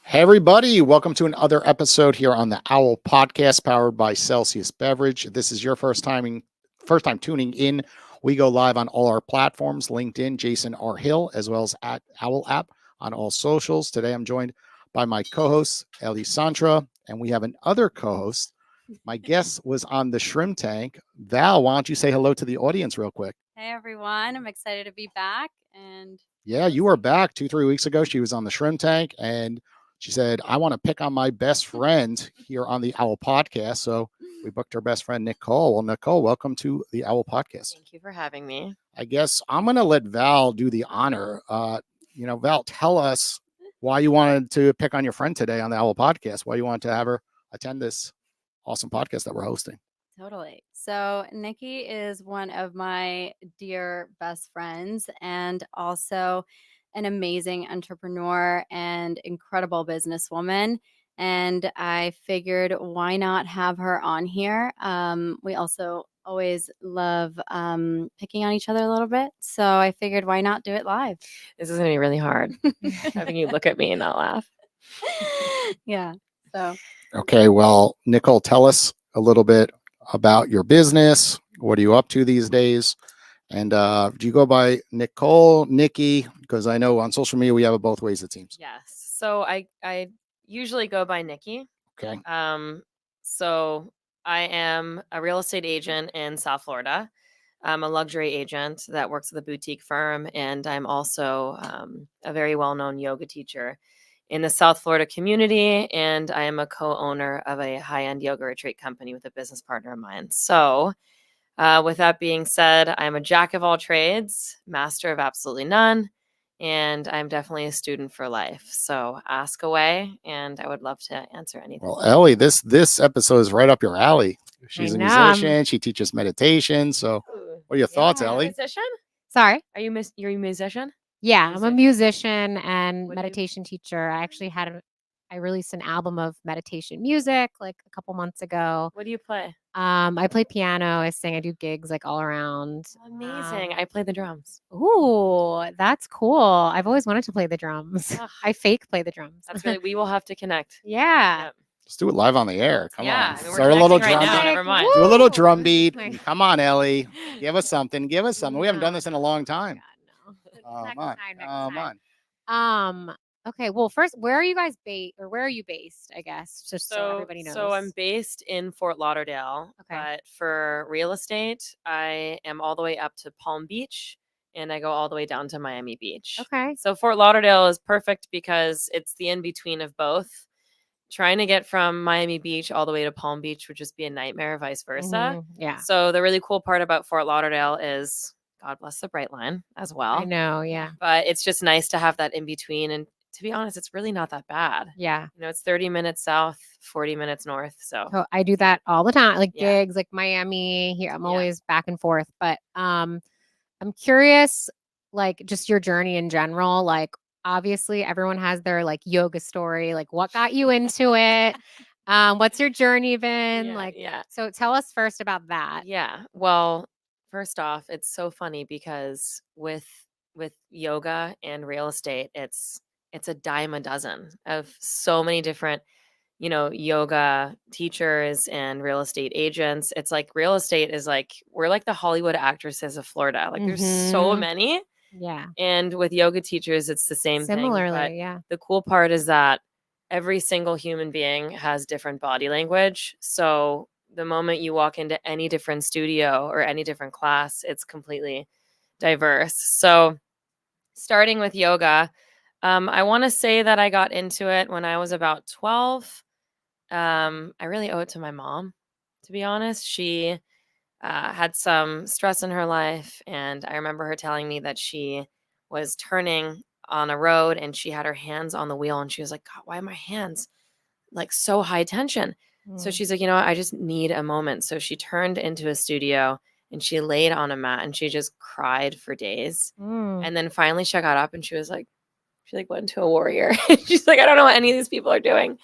Hey everybody, welcome to another episode here on the Owwll podcast powered by Celsius Beverage. This is your first time tuning in. We go live on all our platforms, LinkedIn, Jason R. Hill, as well as at Owwll app on all socials. Today I'm joined by my co-host, Ellie Santra, and we have another co-host. My guest was on the shrimp tank. Val, why don't you say hello to the audience real quick? Hey everyone, I'm excited to be back. And Yeah, you were back 2-3 weeks ago. She was on the shrimp tank and she said, I want to pick on my best friend here on the Owwll podcast. So we booked her best friend, Nicole. Well, Nicole, welcome to the Owwll podcast. Thank you for having me. I guess I'm going to let Val do the honor. Val, tell us why you wanted to pick on your friend today on the Owwll podcast, why you wanted to have her attend this awesome podcast that we're hosting. totally. So Nikki is one of my dear best friends and also an amazing entrepreneur and incredible businesswoman. And I figured why not have her on here? We also always love picking on each other a little bit. So I figured why not do it live? This is going to be really hard having you look at me and not laugh. Yeah. So Okay, well, Nicole, tell us a little bit about your business. What are you up to these days? And do you go by Nicole, Nikki? Because I know on social media we have it both ways, it seems. Yes. So I usually go by Nikki. Okay. So I am a real estate agent in South Florida. I'm a luxury agent that works with a boutique firm, and I'm also a very well-known yoga teacher in the South Florida community, and I am a co-owner of a high-end yoga retreat company with a business partner of mine. So with that being said, I'm a jack of all trades, master of absolutely none, and I'm definitely a student for life. So ask away, and I would love to answer anything. Well, Ellie, this episode is right up your alley. She's a I know, I'm- musician. She teaches meditation. So, Ooh. what are your thoughts, Yeah. Ellie? Musician? Sorry. You're a musician? Yeah, I'm a Musician. musician and What do you- meditation teacher. I released an album of meditation music like a couple months ago. What do you play? I play piano, I sing, I do gigs like all around. Amazing. I play the drums. Ooh, that's cool. I've always wanted to play the drums. Ugh. I fake play the drums. That's really, we will have to connect. Yeah. Yep. Let's do it live on the air. Come Yeah, on. I mean, we're Start a little connecting right drum now, beat. never mind. Do a little Woo! drum beat. Like- Come on, Ellie. Give us something. Give us something. We haven't done No. this in a long time. God, no. Come Next on. time, Come next on. time. Okay, well, first, where are you guys based, or where are you based? I guess just so everybody knows. So I'm based in Fort Lauderdale, Okay. but for real estate, I am all the way up to Palm Beach, and I go all the way down to Miami Beach. Okay. So Fort Lauderdale is perfect because it's the in between of both. Trying to get from Miami Beach all the way to Palm Beach would just be a nightmare, vice versa. Yeah. So the really cool part about Fort Lauderdale is, God bless the Bright Line as well. I know. Yeah. But it's just nice to have that in between. And to be honest, it's really not that bad. Yeah. You know, it's 30 minutes south, 40 minutes north. So I do that all the time, like Yeah. gigs, like Miami. Here, I'm Yeah. always back and forth. But I'm curious, like just your journey in general. Like obviously, everyone has their like yoga story. Like what got you into it? What's your journey been? yeah. So tell us first about that. Yeah. Well, first off, it's so funny because with yoga and real estate, it's a dime a dozen of so many different, yoga teachers and real estate agents. It's like real estate is like we're like the Hollywood actresses of Florida. Like there's so Mhm. many. Yeah. And with yoga teachers, it's the same thing. Similarly, But yeah. the cool part is that every single human being has different body language. So the moment you walk into any different studio or any different class, it's completely diverse. So starting with yoga, I want to say that I got into it when I was about 12. I really owe it to my mom, to be honest. She had some stress in her life, and I remember her telling me that she was turning on a road and she had her hands on the wheel, and she was like, God, why are my hands like so high tension? So Mm. she's like, I just need a moment. So she turned into a studio and she laid on a mat and she just cried for days. Mm. And then finally she got up and she went into a warrior. She's like, I don't know what any of these people are doing.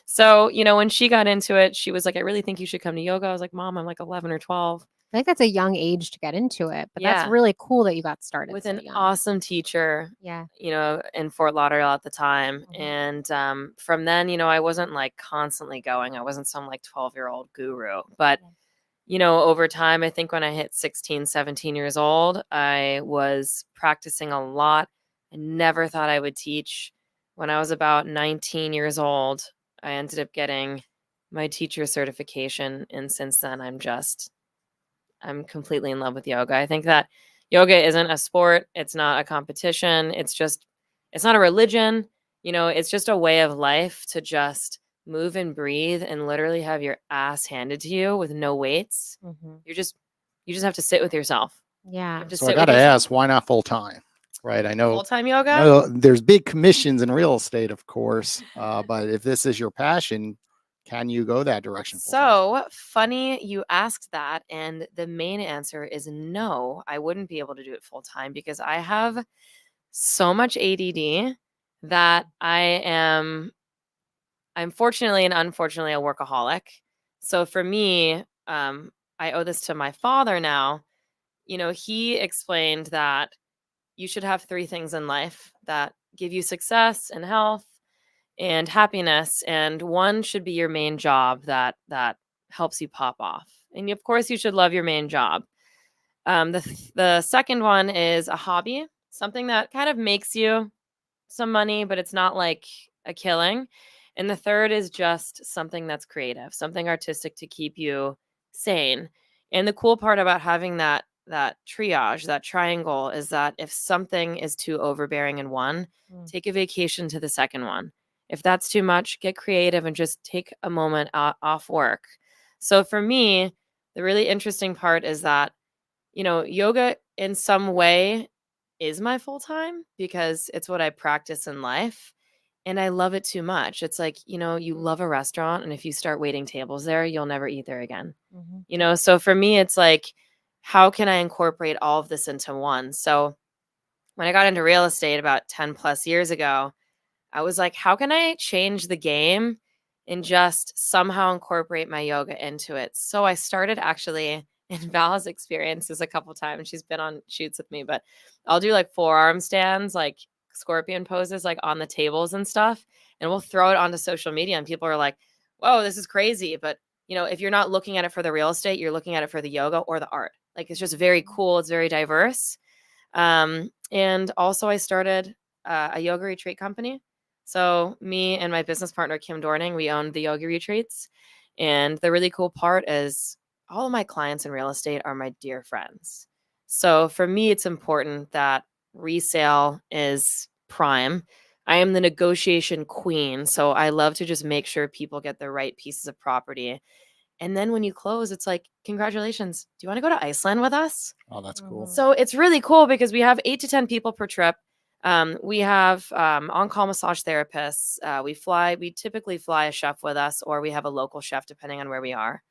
So, when she got into it, she was like, I really think you should come to yoga. I was like, Mom, I'm like 11 or 12. I think that's a young age to get into it, but that's Yeah. really cool that you got started With so an young. awesome teacher, Yeah. in Fort Lauderdale at the time. Mhm. And from then, I wasn't like constantly going. I wasn't some like 12-year-old guru. But, over time, I think when I hit 16, 17 years old, I was practicing a lot. I never thought I would teach. When I was about 19 years old, I ended up getting my teacher certification. And since then, I'm completely in love with yoga. I think that yoga isn't a sport. It's not a competition. It's not a religion. It's just a way of life to just move and breathe and literally have your ass handed to you with no weights. Mhm. You just have to sit with yourself. You Yeah. have to So I sit got with to yourself. ask, why not full time? Right. I know, Full-time yoga? there's big commissions in real estate, of course. But if this is your passion, can you go that direction full time? So funny you asked that. And the main answer is no, I wouldn't be able to do it full time because I have so much ADD that I'm fortunately and unfortunately a workaholic. So for me, I owe this to my father now. He explained that you should have three things in life that give you success and health and happiness, and one should be your main job that helps you pop off. And of course, you should love your main job. The second one is a hobby, something that kind of makes you some money, but it's not like a killing. And the third is just something that's creative, something artistic to keep you sane. And the cool part about having that triage, that triangle, is that if something is too overbearing in one, Mm. take a vacation to the second one. If that's too much, get creative and just take a moment off work. So for me, the really interesting part is that yoga in some way is my full time because it's what I practice in life. And I love it too much. It's like, you love a restaurant, and if you start waiting tables there, you'll never eat there again. Mhm. So for me, it's like, how can I incorporate all of this into one? So when I got into real estate about 10 plus years ago, I was like, how can I change the game and just somehow incorporate my yoga into it? So I started actually, and Val has experienced this a couple times. She's been on shoots with me, but I'll do like forearm stands, like scorpion poses, like on the tables and stuff. And we'll throw it onto social media, and people are like, whoa, this is crazy. But, if you're not looking at it for the real estate, you're looking at it for the yoga or the art. Like, it's just very cool. It's very diverse. And also I started a yoga retreat company. So me and my business partner, Kim Dorning, we owned the yoga retreats. And the really cool part is all of my clients in real estate are my dear friends. So for me, it's important that resale is prime. I am the negotiation queen. So I love to just make sure people get the right pieces of property. And then when you close, it's like, congratulations. Do you want to go to Iceland with us? Oh, that's cool. Mhm. So it's really cool because we have 8 to 10 people per trip. We have on-call massage therapists. We typically fly a chef with us, or we have a local chef depending on where we are.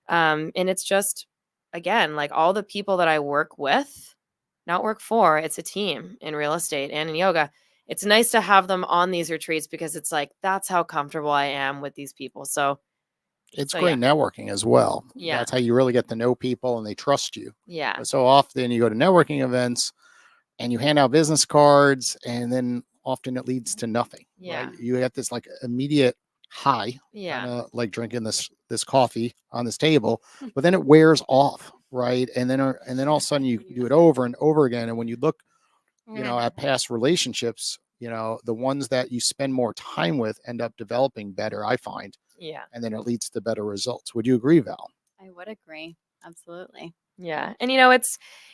And it's just, again, like all the people that I work with, not work for, it's a team in real estate and in yoga. It's nice to have them on these retreats because it's like, that's how comfortable I am with these people. So It's yeah. great networking as well. Yeah. That's how you really get to know people and they trust you. Yeah. But so often you go to networking events and you hand out business cards, and then often it leads to nothing. Yeah. Right? You get this like immediate high, Yeah. kind of like drinking this coffee on this table, but then it wears off, right? And then all of a sudden you do it over and over again. And when you look, at past relationships, the ones that you spend more time with end up developing better, I find, Yeah. and then it leads to better results. Would you agree, Val? I would agree. Absolutely. Yeah. And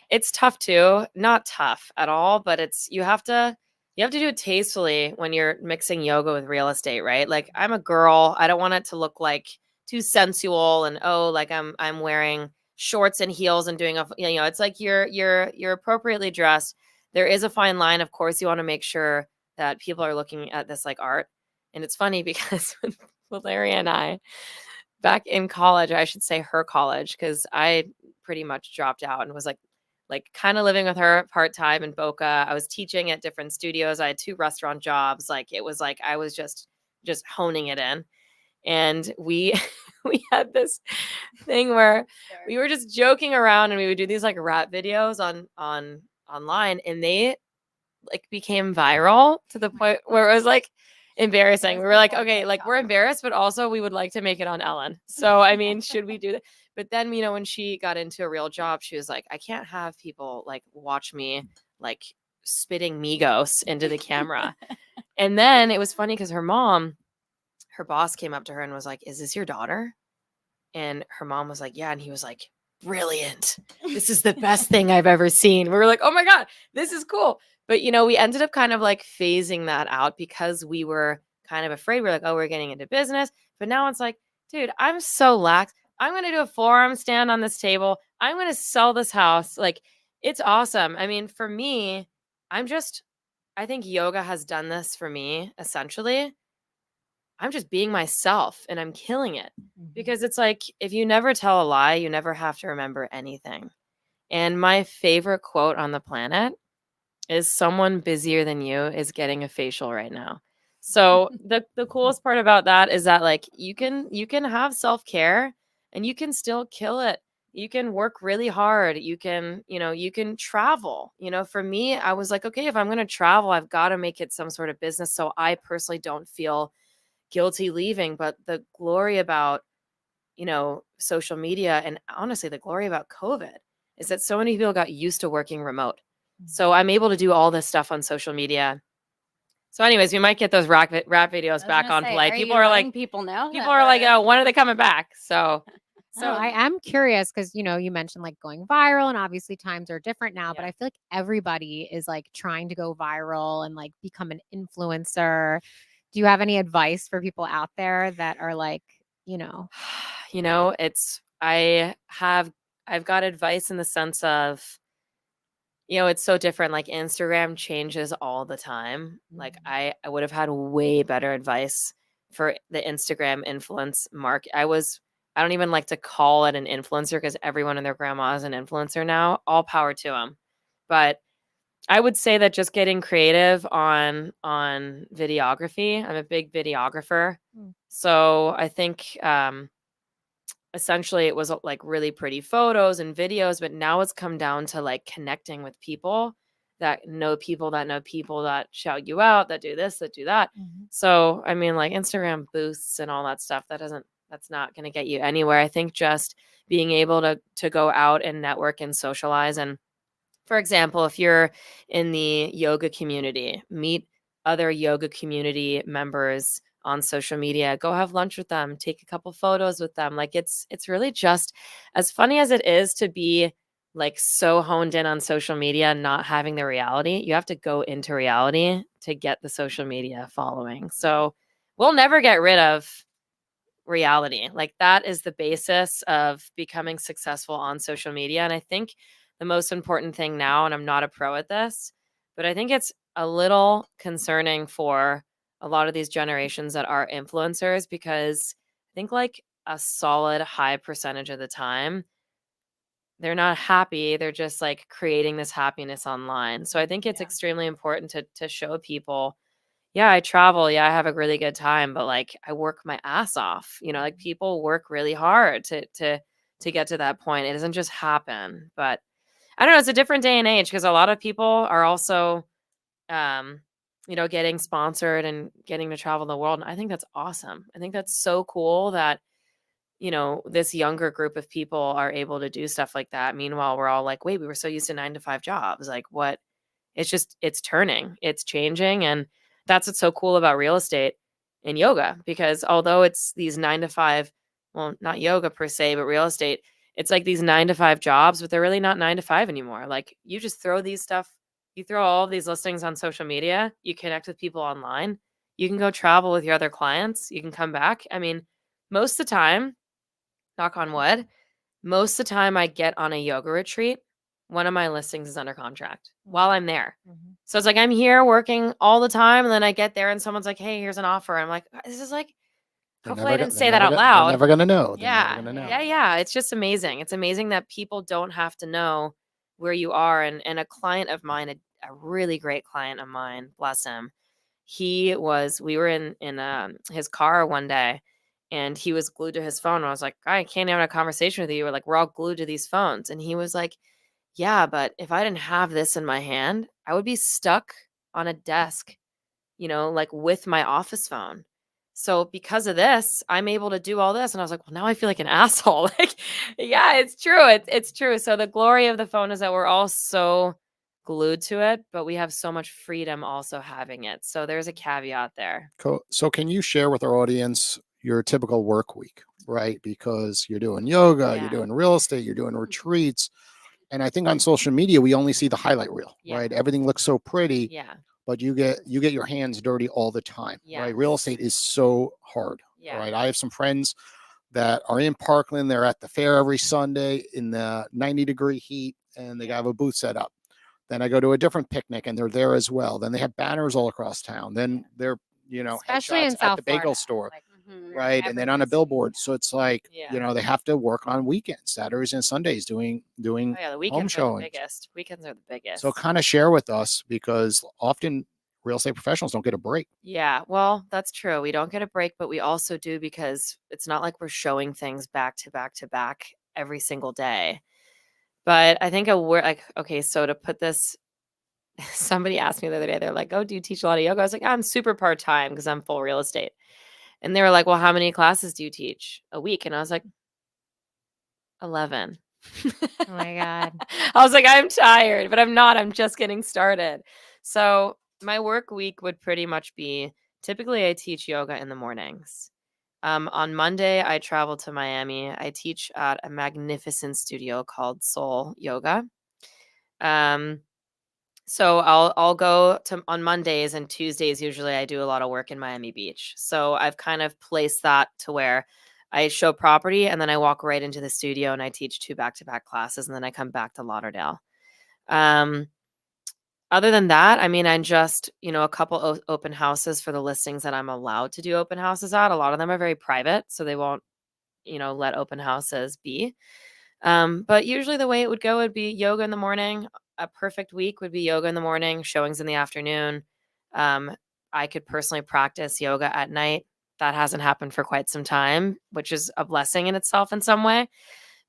it's tough too. Not tough at all, but you have to do it tastefully when you're mixing yoga with real estate, right? Like, I'm a girl. I don't want it to look like too sensual and like I'm wearing shorts and heels and doing it's like you're appropriately dressed. There is a fine line. Of course, you want to make sure that people are looking at this like art. And it's funny because with Larry and I, back in college, I should say her college, because I pretty much dropped out and was like kind of living with her part-time in Boca. I was teaching at different studios. I had 2 restaurant jobs. Like, it was like I was just honing it in. And we we had this thing where we were just joking around, and we would do these like rap videos on online, and they like became viral to the point where it was like embarrassing. We were like, okay, like we're embarrassed, but also we would like to make it on Ellen. So I mean, should we do that? But then, when she got into a real job, she was like, I can't have people like watch me like spitting Migos into the camera. And then it was funny because her boss came up to her and was like, is this your daughter? And her mom was like, yeah. And he was like, brilliant. This is the best thing I've ever seen. We were like, oh my God, this is cool. But, we ended up kind of like phasing that out because we were kind of afraid. We're like, oh, we're getting into business. But now it's like, dude, I'm so lax. I'm going to do a forearm stand on this table. I'm going to sell this house. Like, it's awesome. I mean, for me, I think yoga has done this for me, essentially. I'm just being myself and I'm killing it. Because it's like, if you never tell a lie, you never have to remember anything. And my favorite quote on the planet is someone busier than you is getting a facial right now. So the coolest part about that is that like you can have self-care and you can still kill it. You can work really hard. You can travel. For me, I was like, okay, if I'm going to travel, I've got to make it some sort of business so I personally don't feel guilty leaving. But the glory about social media, and honestly, the glory about COVID is that so many people got used to working remote. So I'm able to do all this stuff on social media. So anyways, we might get those rap videos back on play. People are like, oh, when are they coming back? So I am curious because you mentioned like going viral, and obviously times are different now, but Yeah. I feel like everybody is like trying to go viral and like become an influencer. Do you have any advice for people out there that are like, I've got advice in the sense of, it's so different. Like Instagram changes all the time. Like I would have had way better advice for the Instagram influence I don't even like to call it an influencer because everyone and their grandma is an influencer now. All power to them. But I would say that just getting creative on videography. I'm a big videographer. So I think essentially it was like really pretty photos and videos, but now it's come down to like connecting with people that know people that shout you out, that do this, that do that. So, I mean, like Instagram boosts and all that stuff, that's not going to get you anywhere. I think just being able to go out and network and socialize. And for example, if you're in the yoga community, meet other yoga community members on social media, go have lunch with them, take a couple photos with them. Like it's really just as funny as it is to be like so honed in on social media, not having the reality. You have to go into reality to get the social media following. So we'll never get rid of reality. Like that is the basis of becoming successful on social media. And I think the most important thing now, and I'm not a pro at this, but I think it's a little concerning for a lot of these generations that are influencers, because I think like a solid high percentage of the time, they're not happy. They're just like creating this happiness online. So I think it's extremely important to show people, yeah, I travel. Yeah, I have a really good time, but like I work my ass off. Like people work really hard to get to that point. It doesn't just happen. But I don't know, it's a different day and age because a lot of people are also getting sponsored and getting to travel the world. And I think that's awesome. I think that's so cool that this younger group of people are able to do stuff like that. Meanwhile, we're all like, wait, we were so used to 9-to-5 jobs. Like what? It's turning, it's changing. And that's what's so cool about real estate and yoga, because although it's these 9-to-5, well, not yoga per se, but real estate, it's like these 9-to-5 jobs, but they're really not 9-to-5 anymore. Like you just you throw all of these listings on social media, you connect with people online, you can go travel with your other clients, you can come back. I mean, most of the time, knock on wood, most of the time I get on a yoga retreat, one of my listings is under contract while I'm there. So it's like I'm here working all the time, and then I get there and someone's like, hey, here's an offer. I'm like, this is like, hopefully I didn't say that out loud. They're never going to know. Yeah. It's just amazing. It's amazing that people don't have to know where you are. And a client of mine, a really great client of mine, bless him, we were in his car one day, And he was glued to his phone. And I was like, I can't have a conversation with you. We're all glued to these phones. And he was like, yeah, but if I didn't have this in my hand, I would be stuck on a desk, with my office phone. So because of this, I'm able to do all this. And I was like, well, now I feel like an asshole. Like, yeah, it's true. It's true. So the glory of the phone is that we're all so glued to it, but we have so much freedom also having it. So there's a caveat there. So can you share with our audience your typical work week, right? Because you're doing yoga, you're Yeah. doing real estate, you're doing retreats. And I think on social media, we only see the highlight reel, Yeah. right? Everything looks so pretty, Yeah. but you get your hands dirty all the time, right? Real estate is so hard, Yeah. right? I have some friends that are in Parkland. They're at the fair every Sunday in the 90-degree heat, and they have a booth set up. Then I go to a different picnic, and they're there as well. Then they have banners all across town. Then they're Especially headshots in at South the bagel Florida, store, like, right? And then on a everything's billboard. So it's like Yeah. they have to work on weekends, Saturdays and Sundays, doing Oh, yeah. The home weekends are the showings. biggest. Weekends are the biggest. So kind of share with us, because often real estate professionals don't get a break. Yeah, well, that's true. We don't get a break, but we also do, because it's not like we're showing things back to back to back every single day. But I think okay, so to put this, somebody asked me the other day, they're like, oh, do you teach a lot of yoga? I was like, I'm super part-time because I'm full real estate. And they were like, well, how many classes do you teach a week? And I was like, 11. Oh my God. I was like, I'm tired, but I'm not. I'm just getting started. So my work week would pretty much be, typically I teach yoga in the mornings. On Monday, I travel to Miami. I teach at a magnificent studio called Soul Yoga. So I'll go to on Mondays, and Tuesdays usually I do a lot of work in Miami Beach. So I've kind of placed that to where I show property, and then I walk right into the studio and I teach 2 back-to-back classes, and then I come back to Lauderdale. Other than that, I mean, I'm just, a couple open houses for the listings that I'm allowed to do open houses at. A lot of them are very private, so they won't, let open houses be. But usually the way it would go would be yoga in the morning. A perfect week would be yoga in the morning, showings in the afternoon. I could personally practice yoga at night. That hasn't happened for quite some time, which is a blessing in itself in some way.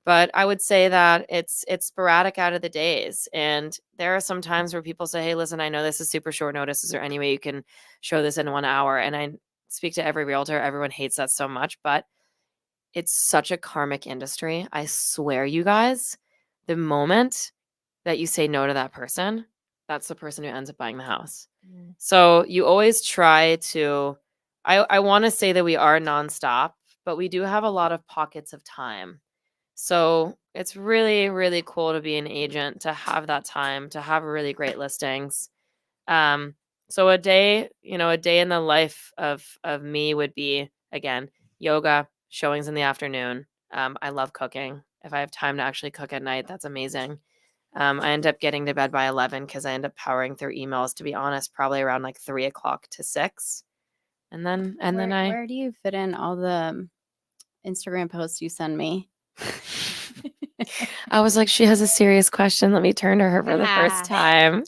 But I would say that it's sporadic out of the days. And there are some times where people say, hey, listen, I know this is super short notice. Is there any way you can show this in 1 hour? And I speak to every realtor. Everyone hates that so much, but it's such a karmic industry. I swear, you guys, the moment that you say no to that person, that's the person who ends up buying the house. So you always try to, I want to say that we are nonstop, but we do have a lot of pockets of time. So it's really, really cool to be an agent, to have that time, to have really great listings. So a day in the life of me would be, again, yoga, showings in the afternoon. I love cooking. If I have time to actually cook at night, that's amazing. I end up getting to bed by 11 because I end up powering through emails, to be honest, probably around like 3 o'clock to 6. And then Where do you fit in all the Instagram posts you send me? I was like, she has a serious question. Let me turn to her for the first time.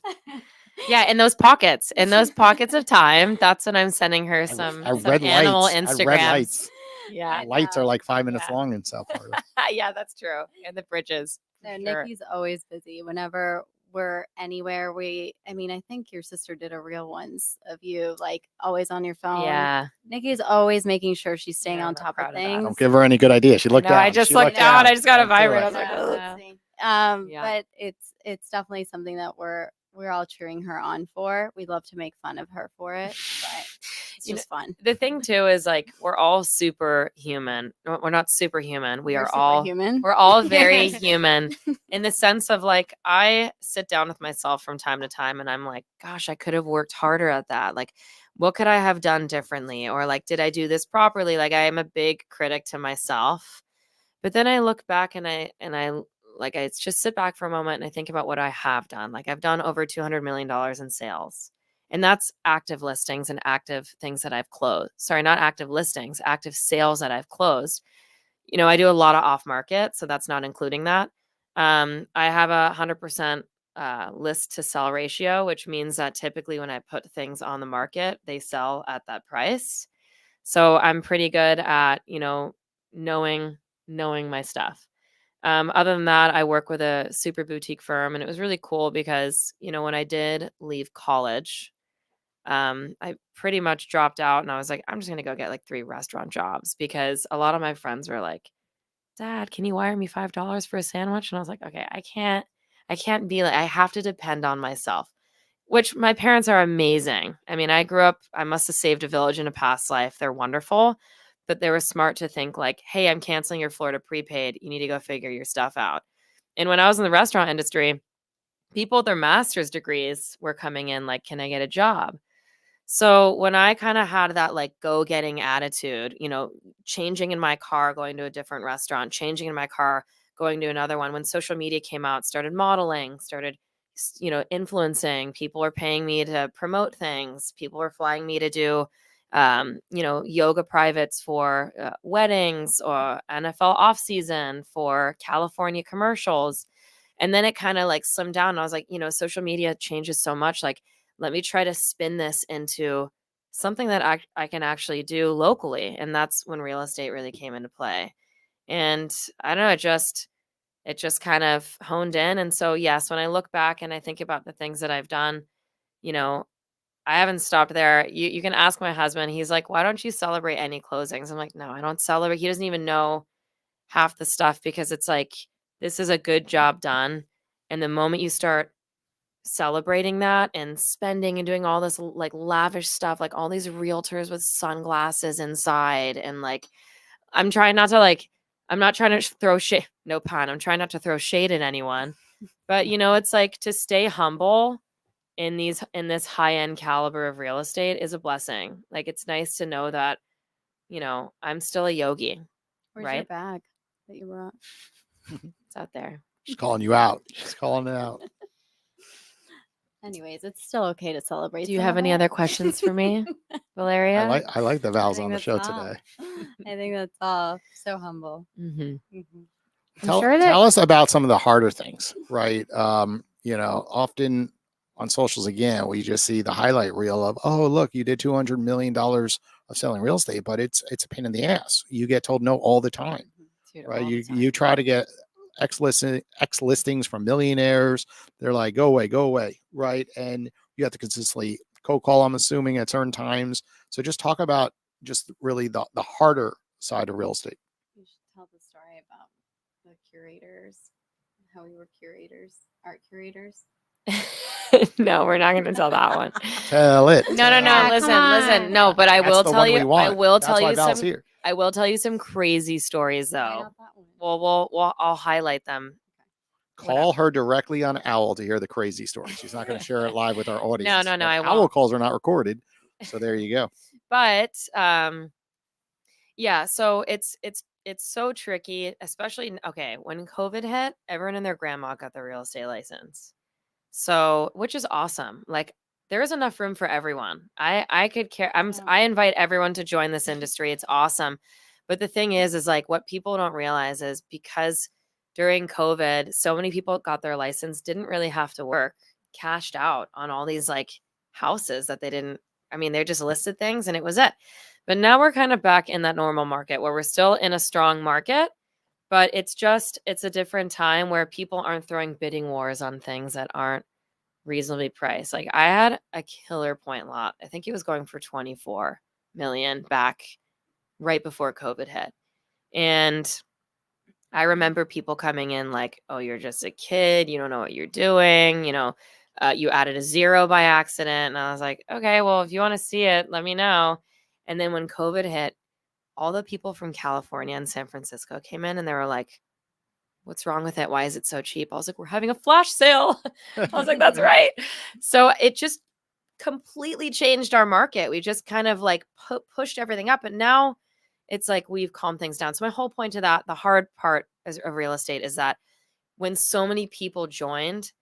Yeah, in those pockets of time, that's when I'm sending her some red animal lights. Instagrams. Red lights. Yeah, Lights are like 5 minutes Yeah. long in South Florida. yeah, that's true. And the bridges. for No, sure. Nikki's always busy. Whenever we're anywhere, I think your sister did a real ones of you, like always on your phone. Yeah. Nikki's always making sure she's staying Yeah, on I'm top proud of of that. things. Don't give her any good ideas. She looked No, down. I just She looked down. I just got a Don't do vibrate. it. I was like, Yeah, ugh. let's see. Yeah. But it's definitely something that we're all cheering her on for. We love to make fun of her for it, but it's just fun. The thing too is, like, we're all superhuman. We're not superhuman. We're superhuman. We're all very human in the sense of, like, I sit down with myself from time to time and I'm like, gosh, I could have worked harder at that. Like, what could I have done differently? Or like, did I do this properly? Like, I am a big critic to myself. But then I look back and I just sit back for a moment and I think about what I have done. Like, I've done over $200 million in sales. And that's active listings and active things that I've closed. Sorry, not active listings, active sales that I've closed. I do a lot of off market, so that's not including that. I have a 100% list to sell ratio, which means that typically when I put things on the market, they sell at that price. So I'm pretty good at, knowing my stuff. Other than that, I work with a super boutique firm, and it was really cool because, when I did leave college, I pretty much dropped out and I was like, I'm just going to go get like 3 restaurant jobs because a lot of my friends were like, Dad, can you wire me $5 for a sandwich? And I was like, okay, I can't be like, I have to depend on myself, which my parents are amazing. I mean, I must have saved a village in a past life. They're wonderful, but they were smart to think like, hey, I'm canceling your Florida prepaid. You need to go figure your stuff out. And when I was in the restaurant industry, people with their master's degrees were coming in like, can I get a job? So when I kind of had that like go-getting attitude, changing in my car, going to a different restaurant, changing in my car, going to another one, when social media came out, started modeling, started, influencing, people were paying me to promote things. People were flying me to do, yoga privates for weddings or NFL off season for California commercials. And then it kind of like slimmed down. And I was like, social media changes so much. Like, let me try to spin this into something that I can actually do locally. And that's when real estate really came into play. And I don't know, it just kind of honed in. And so, yes, when I look back and I think about the things that I've done, you know, I haven't stopped there. You can ask my husband. He's like, why don't you celebrate any closings? I'm like, no, I don't celebrate. He doesn't even know half the stuff because it's like, this is a good job done. And the moment you start celebrating that and spending and doing all this like lavish stuff, like all these realtors with sunglasses inside, and like, I'm trying not to like, I'm not trying to throw shade, no pun. I'm trying not to throw shade at anyone, but it's like to stay humble in this high-end caliber of real estate is a blessing. Like, it's nice to know that, I'm still a yogi. Where's your Right? bag that you brought? It's out there. She's calling you out. She's calling it out. Anyways, it's still okay to celebrate. Do you some have of any it. other questions for me, Valeria? I like the vows think on the that's show all. today. I think that's all. So humble. Mm-hmm. I'm sure that Tell us about some of the harder things, right? Often on socials, again, we just see the highlight reel of, oh, look, you did $200 million of selling real estate, but it's a pain in the ass. You get told no all the time, Dude, right? all the You time. try to get X listings from millionaires. They're like, go away, right? And you have to consistently cold call, I'm assuming, at certain times. So just talk about just really the harder side of real estate. You should tell the story about the curators, how we were art curators. No, we're not going to tell that one. Tell it. No. Yeah, Listen. come No, but I That's will the tell one we you. I want. will That's tell why you Val's some. here. I will tell you some crazy stories, Why though. not that one? Well, I'll highlight them. Call her directly on Owwll to hear the crazy story. She's not going to share it live with our audience. No, But I Owwll won't. calls are not recorded. So there you go. But yeah. So it's so tricky, especially when COVID hit, everyone and their grandma got their real estate license. So, which is awesome. Like, there is enough room for everyone. I could care. I invite everyone to join this industry. It's awesome. But the thing is like, what people don't realize is because during COVID, so many people got their license, didn't really have to work, cashed out on all these like houses that they didn't. I mean, they just listed things and it was it. But now we're kind of back in that normal market where we're still in a strong market, but it's a different time where people aren't throwing bidding wars on things that aren't reasonably priced. Like, I had a killer point lot. I think it was going for 24 million back right before COVID hit. And I remember people coming in like, oh, you're just a kid. You don't know what you're doing. You added a 0 by accident. And I was like, okay, well, if you want to see it, let me know. And then when COVID hit, all the people from California and San Francisco came in and they were like, what's wrong with it? Why is it so cheap? I was like, we're having a flash sale. I was like, that's right. So it just completely changed our market. We just kind of like pushed everything up. And now it's like we've calmed things down. So my whole point to that, the hard part of real estate is that when so many people joined,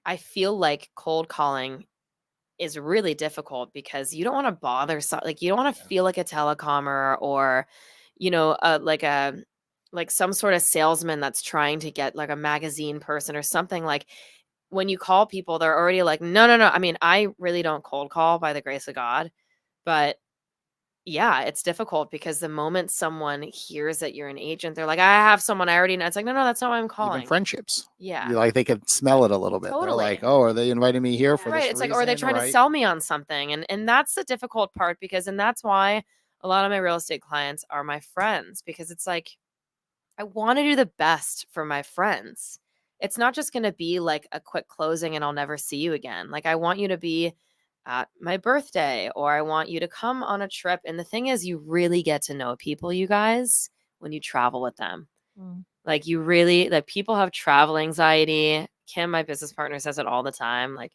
I feel like cold calling is really difficult because you don't want to bother. Like, you don't want to feel like a telecomer or, like some sort of salesman that's trying to get like a magazine person or something. Like, when you call people, they're already like, no. I mean, I really don't cold call by the grace of God, but yeah, it's difficult because the moment someone hears that you're an agent, they're like, I have someone I already know. It's like, no, that's not why I'm Even calling. friendships. Yeah. You like they can smell it a little bit. They're like, Totally. oh, are they inviting me here for Right. this It's like, or are they reason? trying to Right. sell me on something? And that's the difficult part and that's why a lot of my real estate clients are my friends, because it's like, I want to do the best for my friends. It's not just going to be like a quick closing and I'll never see you again. Like, I want you to be at my birthday, or I want you to come on a trip. And the thing is, you really get to know people, you guys, when you travel with them. Mm. Like, you really, like, people have travel anxiety. Kim, my business partner, says it all the time. Like,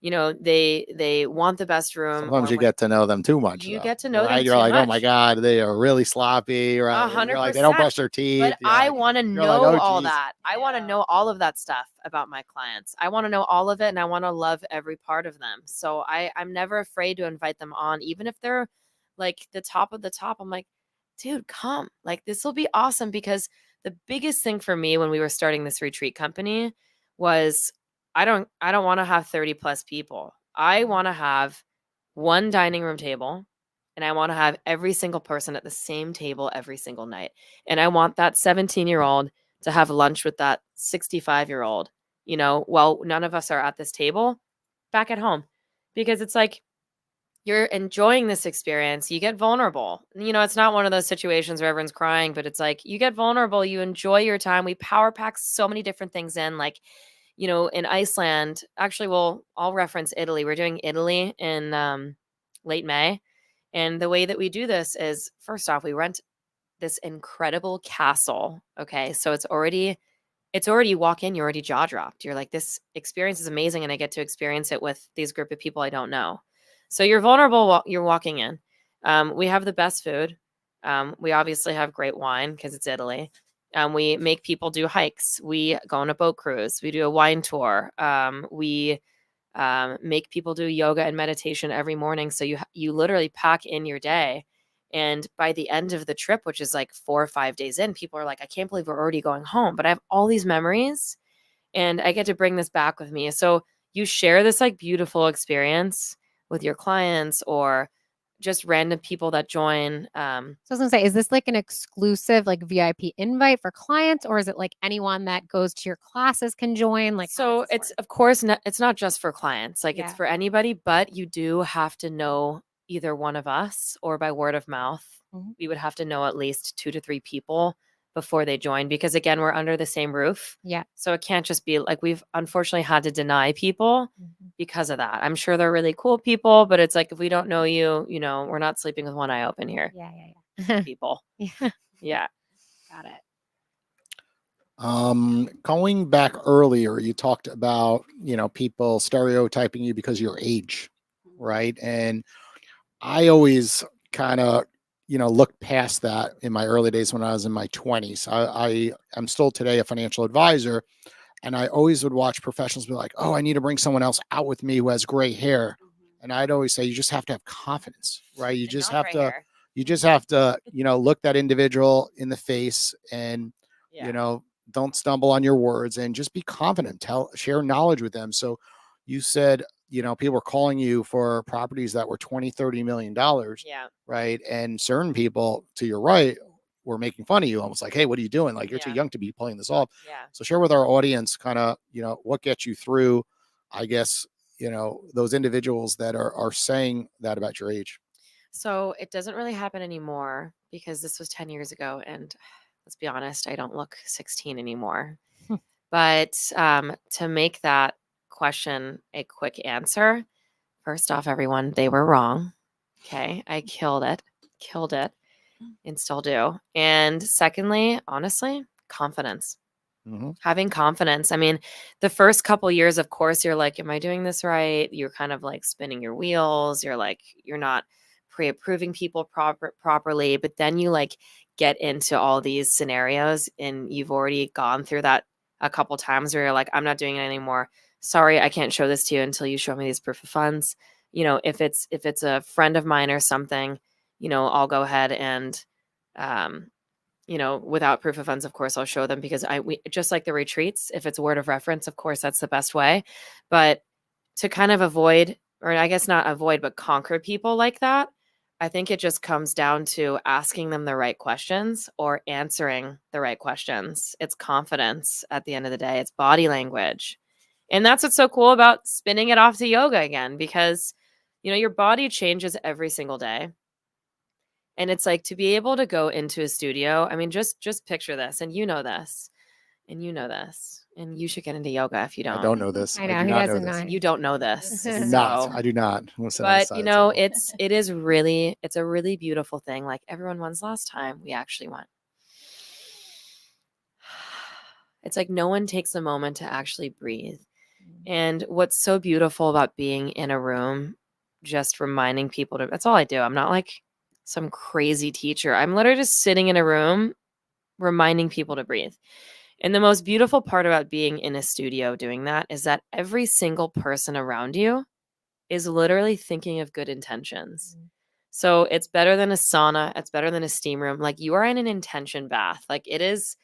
they want the best room, Sometimes or you when get to know them too much, you though. get to know them Right. You're too like, oh my much. God, they are really sloppy. Right. You're like, they don't 100%. brush their teeth. But I want to You're like, know oh all geez. that. I want to know all of that stuff about my clients. I want to know all of it, and I want to love every part of them. So I'm never afraid to invite them on, even if they're like the top of the top. I'm like, dude, come. Like, this will be awesome, because the biggest thing for me when we were starting this retreat company was I don't want to have 30 plus people. I want to have one dining room table, and I want to have every single person at the same table every single night. And I want that 17-year-old to have lunch with that 65-year-old, while none of us are at this table back at home. Because it's like, you're enjoying this experience, you get vulnerable. It's not one of those situations where everyone's crying, but it's like, you get vulnerable, you enjoy your time. We power pack so many different things in, like, in Iceland, actually, well, I'll reference Italy. We're doing Italy in late May. And the way that we do this is, first off, we rent this incredible castle. Okay. So it's already, you walk in, you're already jaw dropped. You're like, this experience is amazing. And I get to experience it with these group of people I don't know. So you're vulnerable while you're walking in. We have the best food. We obviously have great wine because it's Italy. We make people do hikes. We go on a boat cruise. We do a wine tour. We make people do yoga and meditation every morning. So you literally pack in your day. And by the end of the trip, which is like 4 or 5 days in, people are like, I can't believe we're already going home. But I have all these memories, and I get to bring this back with me. So you share this like beautiful experience with your clients or just random people that join. So I was gonna say, is this like an exclusive like VIP invite for clients, or is it like anyone that goes to your classes can join? Like, how does So this it's, work? of course, it's not just for clients. Like, it's Yeah. for anybody, but you do have to know either one of us, or by word of mouth. Mhm. We would have to know at least 2 to 3 people before they join, because again, we're under the same roof. Yeah. So it can't just be like, we've unfortunately had to deny people Mhm. because of that. I'm sure they're really cool people, but it's like, if we don't know you, we're not sleeping with one eye open here, Yeah. Yeah. people. Yeah. Yeah. Got it. Going back earlier, you talked about, people stereotyping you because of your age, right? And I always kind of, looked past that in my early days when I was in my 20s. I am still today a financial advisor, and I always would watch professionals be like, "Oh, I need to bring someone else out with me who has gray hair." And I'd always say, you just have to have confidence, right? You And just not have gray to, hair. look that individual in the face and, Yeah. don't stumble on your words and just be confident, share knowledge with them. So you said, people were calling you for properties that were 20, $30 million, Yeah. right? And certain people to your right were making fun of you, almost like, hey, what are you doing? Like, you're too Yeah. young to be playing this off. Yeah. So share with our audience kind of, what gets you through, I guess, those individuals that are saying that about your age. So it doesn't really happen anymore, because this was 10 years ago. And let's be honest, I don't look 16 anymore. But to make that question a quick answer, first off, everyone, they were wrong. Okay. I killed it, and still do. And secondly, honestly, confidence. Mhm. Having confidence. I mean, the first couple years, of course, you're like, am I doing this right? You're kind of like spinning your wheels. You're like, you're not pre-approving people properly. But then you like get into all these scenarios, and you've already gone through that a couple times where you're like, I'm not doing it anymore. Sorry, I can't show this to you until you show me these proof of funds. If it's a friend of mine or something, I'll go ahead and um, without proof of funds, of course, I'll show them, because we just like the retreats. If it's word of reference, of course, that's the best way. But to kind of avoid, or I guess not avoid, but conquer people like that, I think it just comes down to asking them the right questions or answering the right questions. It's confidence at the end of the day. It's body language. And that's what's so cool about spinning it off to yoga again, because, your body changes every single day. And it's like to be able to go into a studio. I mean, just picture this, and you know this, and you know this, and you should get into yoga if you I don't. don't know this. I know do he not doesn't know know. this. You don't know this. I do So- not. I do not. I'm gonna sit on the But side of the table. it is really, it's a really beautiful thing. Like everyone when's last time we actually went. It's like no one takes a moment to actually breathe. And what's so beautiful about being in a room, just reminding people to, that's all I do. I'm not like some crazy teacher. I'm literally just sitting in a room reminding people to breathe. And the most beautiful part about being in a studio doing that is that every single person around you is literally thinking of good intentions. So it's better than a sauna. It's better than a steam room. Like you are in an intention bath. Like it's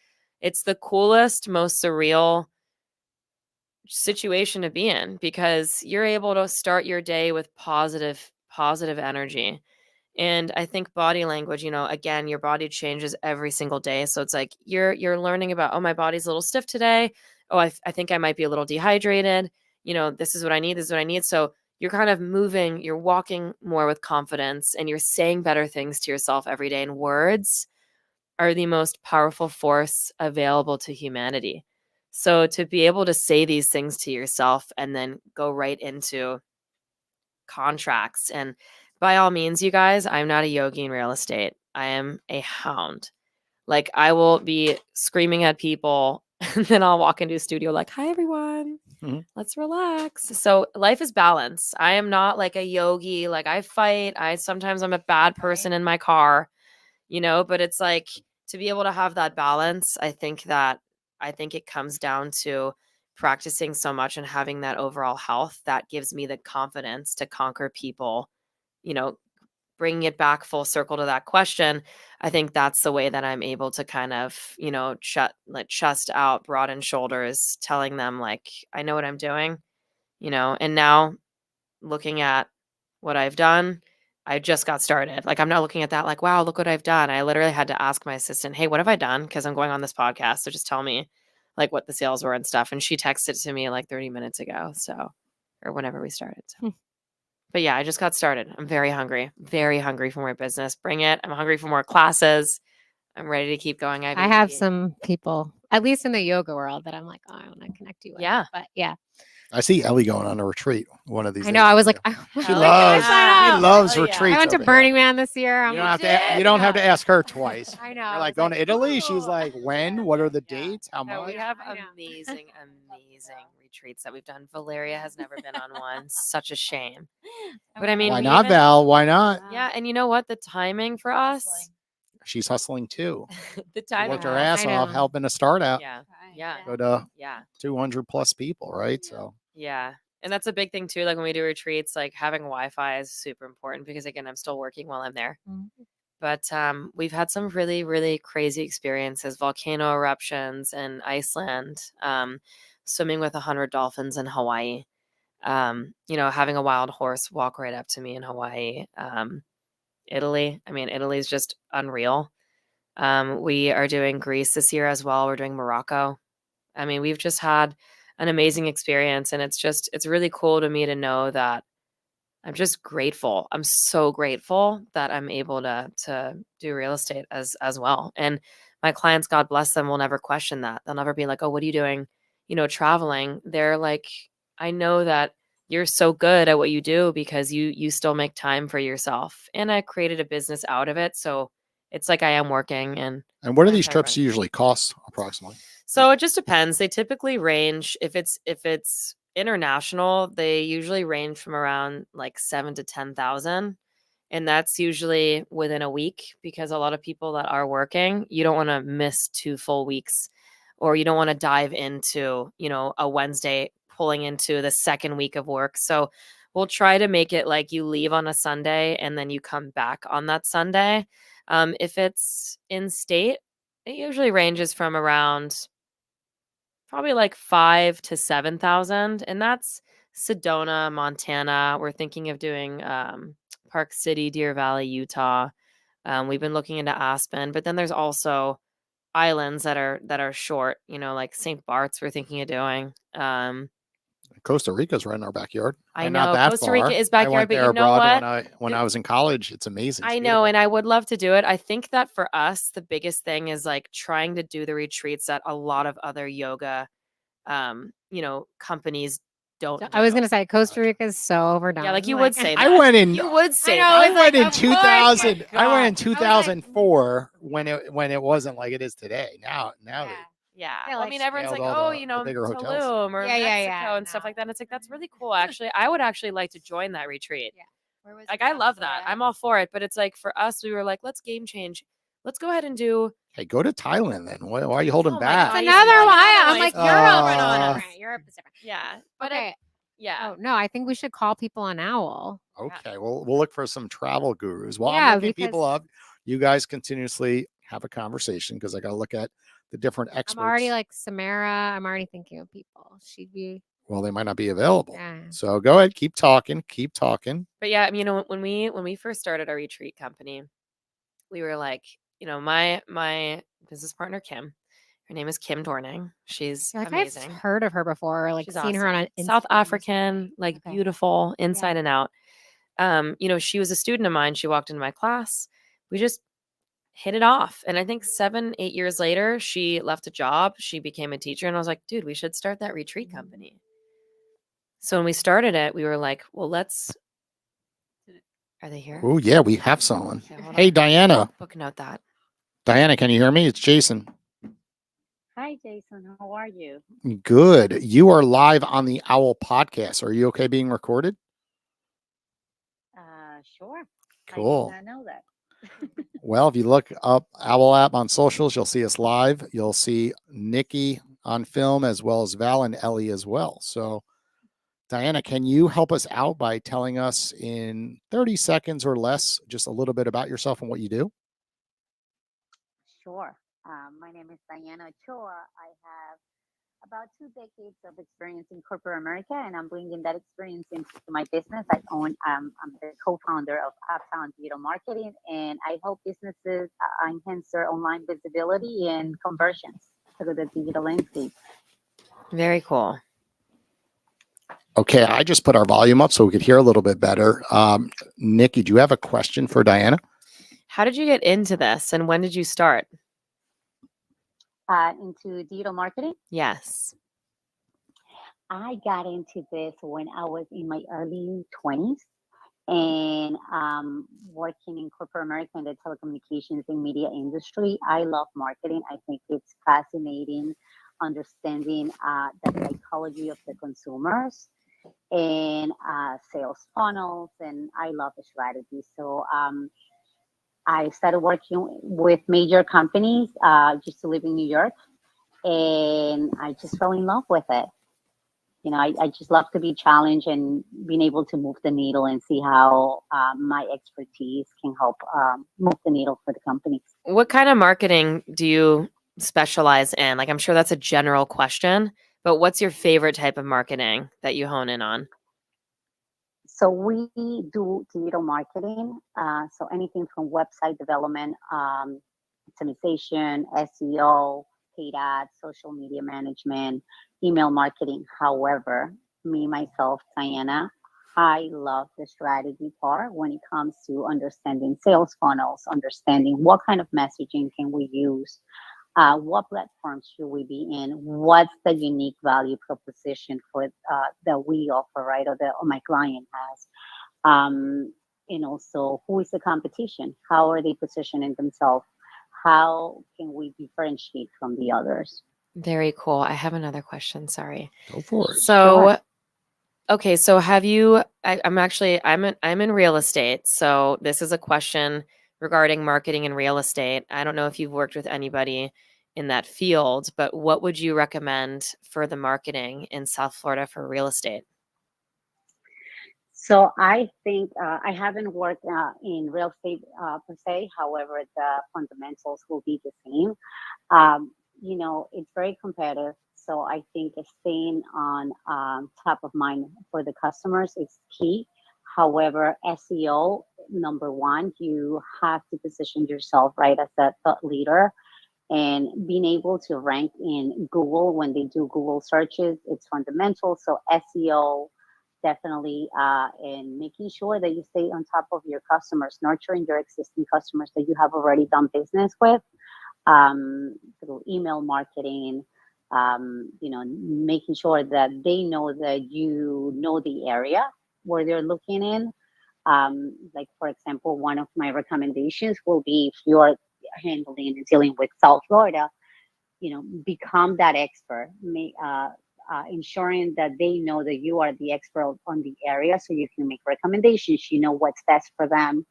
the coolest, most surreal situation to be in, because you're able to start your day with positive energy. And I think body language, again, your body changes every single day. So it's like you're learning about, oh, my body's a little stiff today. Oh, I think I might be a little dehydrated. This is what I need. This is what I need. So you're kind of moving, you're walking more with confidence, and you're saying better things to yourself every day. And words are the most powerful force available to humanity. So to be able to say these things to yourself and then go right into contracts. And by all means, you guys, I'm not a yogi in real estate. I am a hound. Like I will be screaming at people and then I'll walk into a studio like, hi, everyone. Mhm. Let's relax. So life is balance. I am not like a yogi. Like I fight. Sometimes I'm a bad person in my car, but it's like to be able to have that balance. I think it comes down to practicing so much and having that overall health that gives me the confidence to conquer people, bringing it back full circle to that question. I think that's the way that I'm able to kind of, chest out, broaden shoulders, telling them like, I know what I'm doing, and now looking at what I've done, I just got started. Like, I'm not looking at that like, wow, look what I've done. I literally had to ask my assistant, hey, what have I done? Because I'm going on this podcast. So just tell me like what the sales were and stuff. And she texted to me like 30 minutes ago. So, or whenever we started. So. But yeah, I just got started. I'm very hungry for more business. Bring it. I'm hungry for more classes. I'm ready to keep going. I have some people, at least in the yoga world, that I'm like, oh, I want to connect you with. Yeah. But yeah. I see Ellie going on a retreat one of these I days. know. I was like, She Hell loves. yeah. She loves Hell yeah. retreats. I went to over here. Burning Man this year. You I'm don't like, have to. You don't have to ask her twice. I know. You're I like was going to Italy. She's "Ooh." like, when? Yeah, What are yeah, the yeah. dates? How No, much? we have I know. amazing retreats that we've done. Valeria has never been on one. Such a shame. But I mean, Why we not, even- Val? Why not? Yeah, and you know what? The timing for us, She's hustling too. the She timing worked for her us. ass I off know. helping a startup Yeah, yeah, go to yeah, 200 plus people, right? So yeah. And that's a big thing too. Like when we do retreats, like having Wi-Fi is super important because again, I'm still working while I'm there. But we've had some really, really crazy experiences, volcano eruptions in Iceland, swimming with 100 dolphins in Hawaii, having a wild horse walk right up to me in Hawaii, Italy. I mean, Italy's just unreal. We are doing Greece this year as well. We're doing Morocco. I mean, we've just had an amazing experience, and it's really cool to me to know that I'm just grateful. I'm so grateful that I'm able to do real estate as well. And my clients, God bless them, will never question that. They'll never be like, "Oh, what are you doing?" Traveling. They're like, "I know that you're so good at what you do because you still make time for yourself." And I created a business out of it, so it's like I am working. And what do I'm these sorry, trips Brian. usually cost approximately? So it just depends. They typically range if it's international, they usually range from around like 7 to 10,000. And that's usually within a week because a lot of people that are working, you don't want to miss 2 full weeks or you don't want to dive into, a Wednesday pulling into the second week of work. So we'll try to make it like you leave on a Sunday and then you come back on that Sunday. If it's in state, it usually ranges from around probably like 5 to 7,000, and that's Sedona, Montana. We're thinking of doing Park City, Deer Valley, Utah. We've been looking into Aspen, but then there's also islands that are short, like St. Bart's we're thinking of doing. Costa Rica's right in our backyard. I And not know that Costa Rica far. is I backyard, went but there you know abroad what? when I was in college. It's amazing. It's I know, beautiful. and I would love to do it. I think that for us, the biggest thing is like trying to do the retreats that a lot of other yoga, companies don't do. I was gonna say Costa Rica is so overdone. Yeah, like you would say that. I went in. You would say know, that. I was went like, in of course, 2000. my I went in God. I was like, 2004 when it wasn't like it is today. Now Yeah. they Yeah. Yeah, Well, I like mean, everyone's like, scaled all oh, the bigger hotels. Tulum or Yeah, Mexico yeah, and stuff no. like that. And it's like, that's really cool. Actually, I would actually like to join that retreat. Yeah. Where was Like, it? I South love that. Florida? I'm all for it. But it's like, for us, we were like, let's game change. Let's go ahead and do. Hey, go to Thailand then. Why are you holding Oh my back? God, It's you another see, one. another I'm one. like, It's Europe is Uh, different. Europe is different. Yeah. But Okay. yeah. Oh no, I think we should call people on Owwll. Okay, we'll look for some travel gurus. Well, Yeah, I'm looking people because- up. You guys continuously have a conversation because I got to look at the different experts. I'm already like Samara. I'm already thinking of people. She'd be. Well, they might not be available. Yeah. So go ahead, keep talking. But yeah, when we first started our retreat company, we were like, my business partner Kim, her name is Kim Dorning. She's Like amazing. I've heard of her before, like She's seen her on awesome. an South Instagram or African, like Okay. beautiful inside and out. She was a student of mine. She walked into my class. We just hit it off. And I think 7-8 years later, she left a job. She became a teacher. And I was like, dude, we should start that retreat company. So when we started it, we were like, well, are they here? Oh yeah, we have someone. Okay, hold Hey on. Diana. Book note that. Diana, can you hear me? It's Jason. Hi, Jason. How are you? Good. You are live on the Owwll podcast. Are you okay being recorded? Sure. Cool. I did not know that. Well, if you look up Owwll app on socials, you'll see us live. You'll see Nikki on film as well as Val and Ellie as well. So, Diana, can you help us out by telling us in 30 seconds or less just a little bit about yourself and what you do? Sure. My name is Diana Ochoa. I have about 2 decades of experience in corporate America, and I'm bringing that experience into my business. I'm the co-founder of Uptown Digital Marketing, and I help businesses enhance their online visibility and conversions through the digital landscape. Very cool. Okay, I just put our volume up so we could hear a little bit better. Nikki, do you have a question for Diana? How did you get into this and when did you start? Into digital marketing, Yes. I got into this when I was in my early 20s and working in corporate America in the telecommunications and media industry. I love marketing. I think it's fascinating understanding the psychology of the consumers and sales funnels, and I love the strategy. So I started working with major companies just to live in New York, and I just fell in love with it. I just love to be challenged and being able to move the needle and see how my expertise can help move the needle for the company. What kind of marketing do you specialize in? Like, I'm sure that's a general question, but what's your favorite type of marketing that you hone in on? So we do digital marketing. So anything from website development, optimization, SEO, paid ads, social media management, email marketing. However, myself, Diana, I love the strategy part when it comes to understanding sales funnels, understanding what kind of messaging can we use, what platforms should we be in, what's the unique value proposition for that we offer, right, or my client has. So who is the competition? How are they positioning themselves? How can we differentiate from the others? Very cool. I have another question. Sorry. Go for it. So, Sure. okay. So have you, I'm in real estate. So this is a question regarding marketing and real estate. I don't know if you've worked with anybody in that field, but what would you recommend for the marketing in South Florida for real estate? So I think I haven't worked in real estate per se. However, the fundamentals will be the same. It's very competitive. So I think staying on top of mind for the customers is key. However, SEO, number one, you have to position yourself right as a thought leader, and being able to rank in Google when they do Google searches, it's fundamental. So SEO definitely, and making sure that you stay on top of your customers, nurturing your existing customers that you have already done business with, through email marketing, making sure that they know that you know the area where they're looking in. Like, for example, one of my recommendations will be, if you're handling and dealing with South Florida, become that expert, ensuring that they know that you are the expert on the area, so you can make recommendations. You know what's best for them.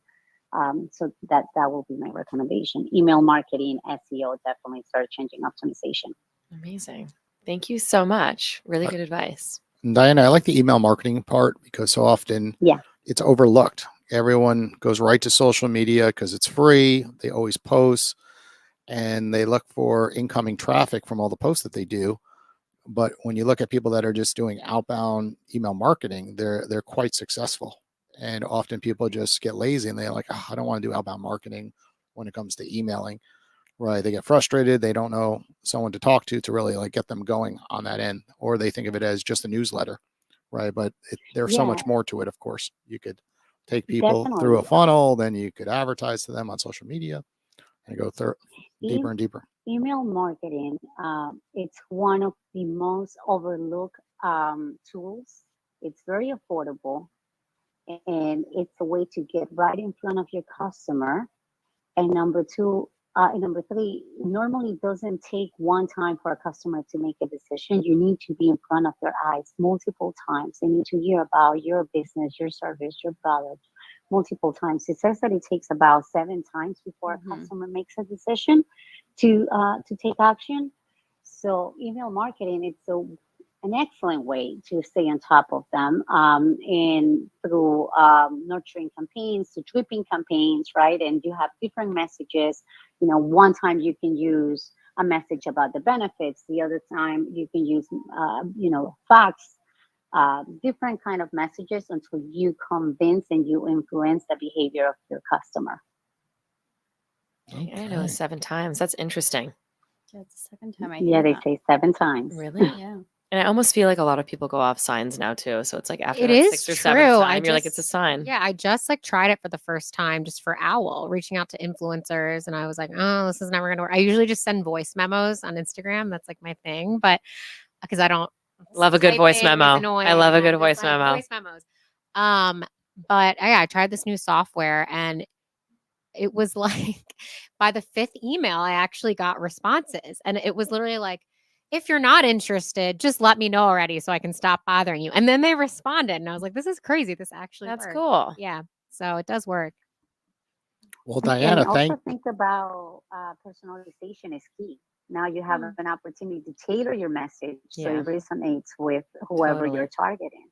So that will be my recommendation. Email marketing, SEO, definitely search engine optimization. Amazing. Thank you so much. Really good advice. And Diana, I like the email marketing part because so often Yeah. it's overlooked. Everyone goes right to social media because it's free. They always post and they look for incoming traffic from all the posts that they do. But when you look at people that are just doing outbound email marketing, they're quite successful. And often people just get lazy and they're like, oh, I don't want to do outbound marketing when it comes to emailing. Right. They get frustrated. They don't know someone to talk to really like get them going on that end, or they think of it as just a newsletter. Right. But there's so Yeah, much more to it. Of course, you could take people through a definitely. funnel, then you could advertise to them on social media and go deeper E- and deeper. Email marketing, it's one of the most overlooked tools. It's very affordable, and it's a way to get right in front of your customer. And number three, normally it doesn't take one time for a customer to make a decision. You need to be in front of their eyes multiple times. They need to hear about your business, your service, your product multiple times. It says that it takes about 7 times before a customer makes a decision to take action. So email marketing, it's an excellent way to stay on top of them, and through nurturing campaigns to dripping campaigns, right? And you have different messages. One time you can use a message about the benefits. The other time you can use, facts, different kind of messages until you convince and you influence the behavior of your customer. I didn't know it was 7 times. That's interesting. Yeah, it's the second time I Yeah, hear they that. say 7 times. Really? Yeah. And I almost feel like a lot of people go off signs now too. So it's like after It that is 6th or true. 7th time, you're like, it's a sign. Yeah, I just like tried it for the first time just for Owwll, reaching out to influencers, and I was like, oh, this is never gonna work. I usually just send voice memos on Instagram. That's like my thing, but because I don't Love a good voice typing is memo. annoying, I love a and good I'm voice just like, memo. voice memos. But yeah, I tried this new software, and it was like by the 5th email, I actually got responses, and it was literally like, if you're not interested, just let me know already so I can stop bothering you. And then they responded, and I was like, this is crazy. This actually That's worked. cool. Yeah. So it does work. Well, And Diana, also think about personalization is key. Now you have Mm. an opportunity to tailor your message so Yeah. it resonates with whoever Totally. you're targeting.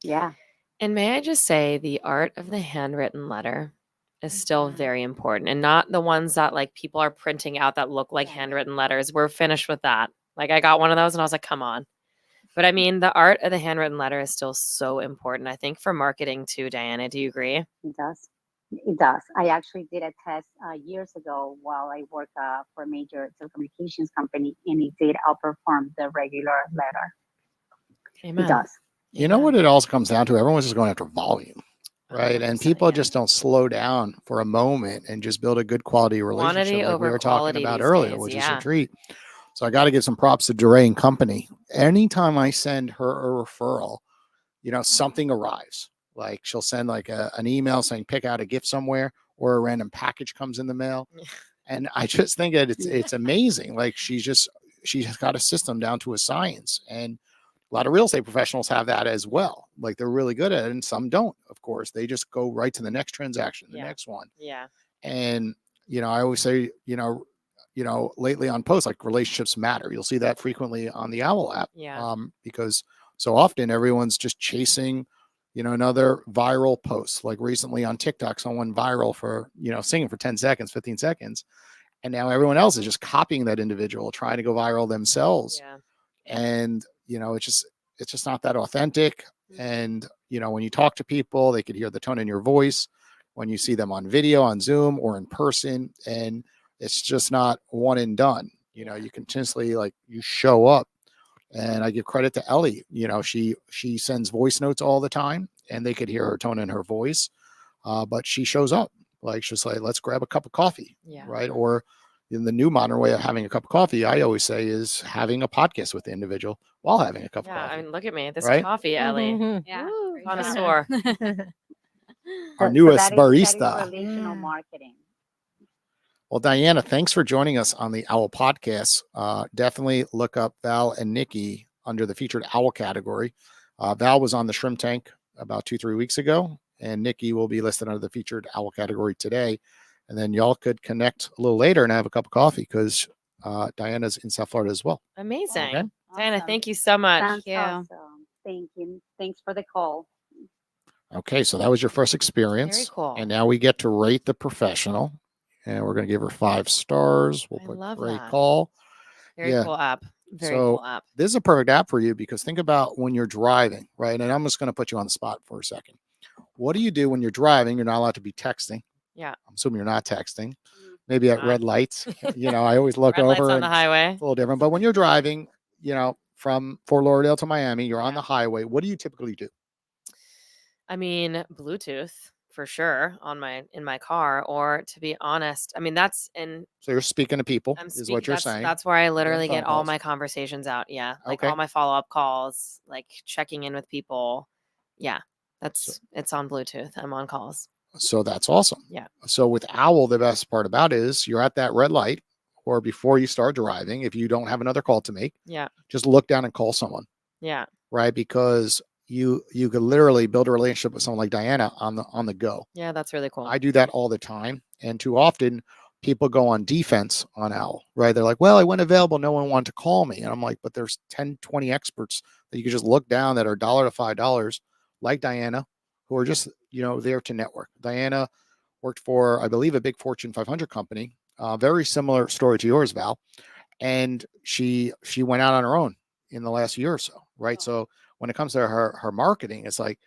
Yeah. And may I just say, the art of the handwritten letter is still very important, and not the ones that like people are printing out that look like Yeah. handwritten letters. We're finished with that. Like I got one of those and I was like, come on. But I mean, the art of the handwritten letter is still so important, I think, for marketing too, Diana. Do you agree? It does. It does. I actually did a test years ago while I worked for a major telecommunications company, and it did outperform the regular letter. Amen. It does. you know what it also comes down to? Everyone's just going after volume, right? And 100%, people yeah. just don't slow down for a moment and just build a good quality relationship Quantity like we over were talking quality about these earlier, days, which is yeah. a treat. So I got to give some props to DeRay and Company. Anytime I send her a referral, something arrives. Like she'll send like an email saying pick out a gift somewhere, or a random package comes in the mail. And I just think that it's amazing. Like she has got a system down to a science, and a lot of real estate professionals have that as well. Like they're really good at it, and some don't. Of course, they just go right to the next transaction, the next one. Yeah. And I always say, lately on posts, like relationships matter. You'll see that frequently on the Owwll app. Yeah. Because so often everyone's just chasing, another viral post. Like recently on TikTok, someone viral for, singing for 10 seconds, 15 seconds. And now everyone else is just copying that individual, trying to go viral themselves. Yeah. and it's just not that authentic. And when you talk to people, they could hear the tone in your voice when you see them on video, on Zoom, or in person, and it's just not one and done. You continuously, like, you show up. And I give credit to Ellie. She sends voice notes all the time, and they could hear her tone in her voice. But she shows up. Like, she's like, let's grab a cup of coffee. Yeah. Right. Or in the new modern way of having a cup of coffee, I always say, is having a podcast with the individual while having a cup of Yeah, coffee. I mean, look at me. This Right? coffee, Ellie. Yeah. Woo, great connoisseur. job. Our So newest that is barista. relational Yeah. marketing. Well, Diana, thanks for joining us on the Owwll podcast. Definitely look up Val and Nikki under the featured Owwll category. Val was on the Shrimp Tank about 2-3 weeks ago, and Nikki will be listed under the featured Owwll category today. And then y'all could connect a little later and have a cup of coffee, because Diana's in South Florida as well. Amazing. Okay. Diana, Awesome. thank you so much. Sounds you. awesome. Thank you. Thanks for the call. Okay, so that was your first experience. Very cool. And now we get to rate the professional. And we're going to give her 5 stars. We'll I put love great that. call. Very Yeah. cool app. Very So cool app. this is a perfect app for you, because think about when you're driving, right? And I'm just going to put you on the spot for a second. What do you do when you're driving? You're not allowed to be texting. Yeah. I'm assuming you're not texting. Maybe at Not. red lights. I always look Red lights over on and the highway. it's a little different. But when you're driving, from Fort Lauderdale to Miami, you're on Yeah. the highway. What do you typically do? I mean, Bluetooth for sure in my car, or to be honest, I mean, that's in So you're speaking to people, I'm is what you're saying. that's where I literally phone get all calls. my conversations out. Yeah. Like Okay. all my follow-up calls, like checking in with people. Yeah. So- It's on Bluetooth. I'm on calls. So that's awesome. Yeah. So with Owwll, the best part about it is you're at that red light, or before you start driving, if you don't have another call to make, Yeah. just look down and call someone, Yeah. right? Because you could literally build a relationship with someone like Diana on the go. Yeah, that's really cool. I do that all the time, and too often people go on defense on Owwll, right? They're like, well, I went available, no one wanted to call me. And I'm like, but there's 10, 20 experts that you can just look down that are $1 to $5, like Diana, who are just, there to network. Diana worked for, I believe, a big Fortune 500 company. Very similar story to yours, Val. And she went out on her own in the last year or so, right? Oh. So when it comes to her marketing, it's like,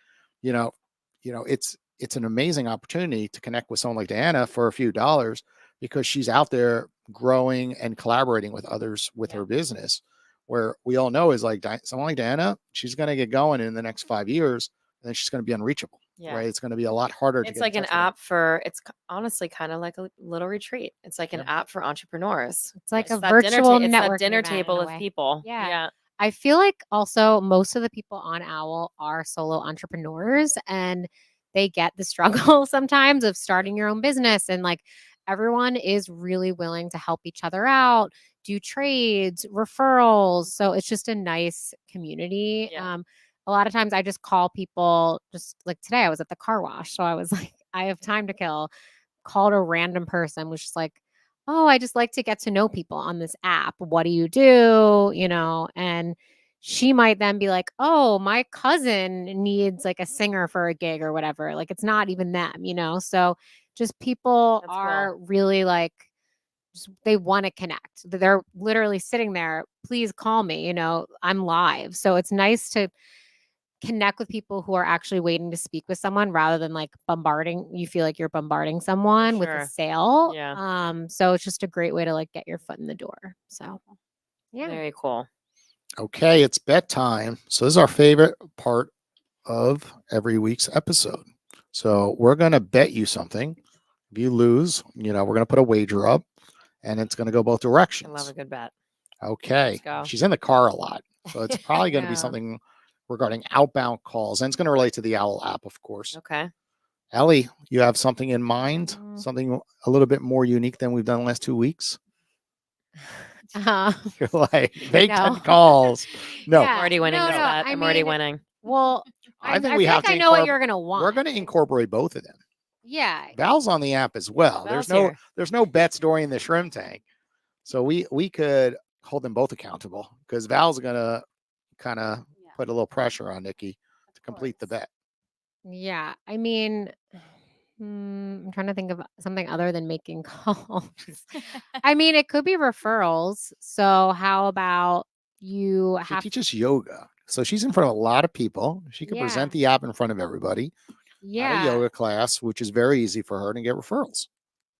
it's an amazing opportunity to connect with someone like Diana for a few dollars, because she's out there growing and collaborating with others with her business, where we all know is like someone like Diana, she's going to get going in the next 5 years, and then she's going to be unreachable. Yeah. Right. It's going to be a lot harder to It's get like in an touch with her. app for, honestly kind of like a little retreat. It's like an Yeah. app for entrepreneurs. It's like a that virtual it's that networking dinner event in table a of way. people. Yeah. Yeah. I feel like also most of the people on Owwll are solo entrepreneurs, and they get the struggle sometimes of starting your own business, and like everyone is really willing to help each other out, do trades, referrals. So it's just a nice community. Yeah. A lot of times I just call people, just like today I was at the car wash. So I was like, I have time to kill. Called a random person, was just like, oh, I just like to get to know people on this app. What do you do? And she might then be like, oh, my cousin needs like a singer for a gig or whatever. Like it's not even them. So just people That's cool. are really like, they want to connect. They're literally sitting there, please call me, I'm live. So it's nice to connect with people who are actually waiting to speak with someone, rather than like you feel like you're bombarding someone with a sure. sale. Yeah. So it's just a great way to like get your foot in the door. So yeah. Very cool. Okay, it's bedtime. So this is our favorite part of every week's episode. So we're going to bet you something. If you lose, we're going to put a wager up, and it's going to go both I directions. love a good bet. Okay. Let's go. She's in the car a lot, so it's probably going to be Yeah. something regarding outbound calls, and it's going to relate to the Owwll app, of course. Okay. Ellie, you have something in mind? Something a little bit more unique than we've done the last 2 weeks? You're like, make No. 10 calls. No. I'm already winning No, this no, bet. I I'm already mean, winning. Well, I think I we feel have like to I know what incorporate- you're gonna want. We're going to incorporate both of them. Yeah. Val's on the app as well. Val's There's here. no bets during the Shrimp Tank, so we could hold them both accountable, because Val's gonna kind of put a little pressure on Nikki to complete the bet. Yeah. I mean, I'm trying to think of something other than making calls. I mean, it could be referrals. So how about you She have teaches yoga. So she's in front of a lot of people. She can Yeah. present the app in front of everybody at a yoga class, which is very easy for her to get referrals.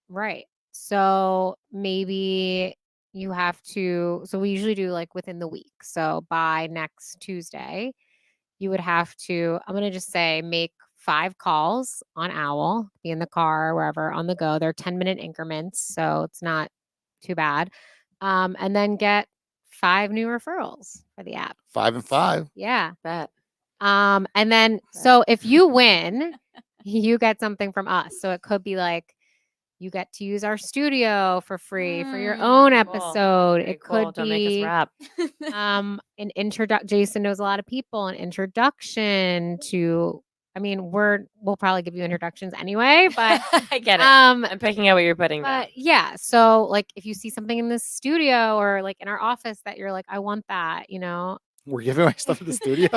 Right. So maybe you have to, so we usually do like within the week. So by next Tuesday, you would have to, I'm going to just say, make 5 calls on Owwll, be in the car, wherever, on the go. They're 10-minute increments. So it's not too bad. And then get 5 new referrals for the app. 5 and 5. Yeah. Bet. And then, so if you win, you get something from us. So it could be like, you get to use our studio for free for your own Cool. episode. Very It cool. could Don't make us be rap. an introduction. Jason knows a lot of people. An introduction to. I mean, we'll probably give you introductions anyway, but I get it. um, I'm picking out what you're putting down. but yeah. So like, if you see something in the studio or like in our office that you're like, I want that, We're giving away stuff in the studio.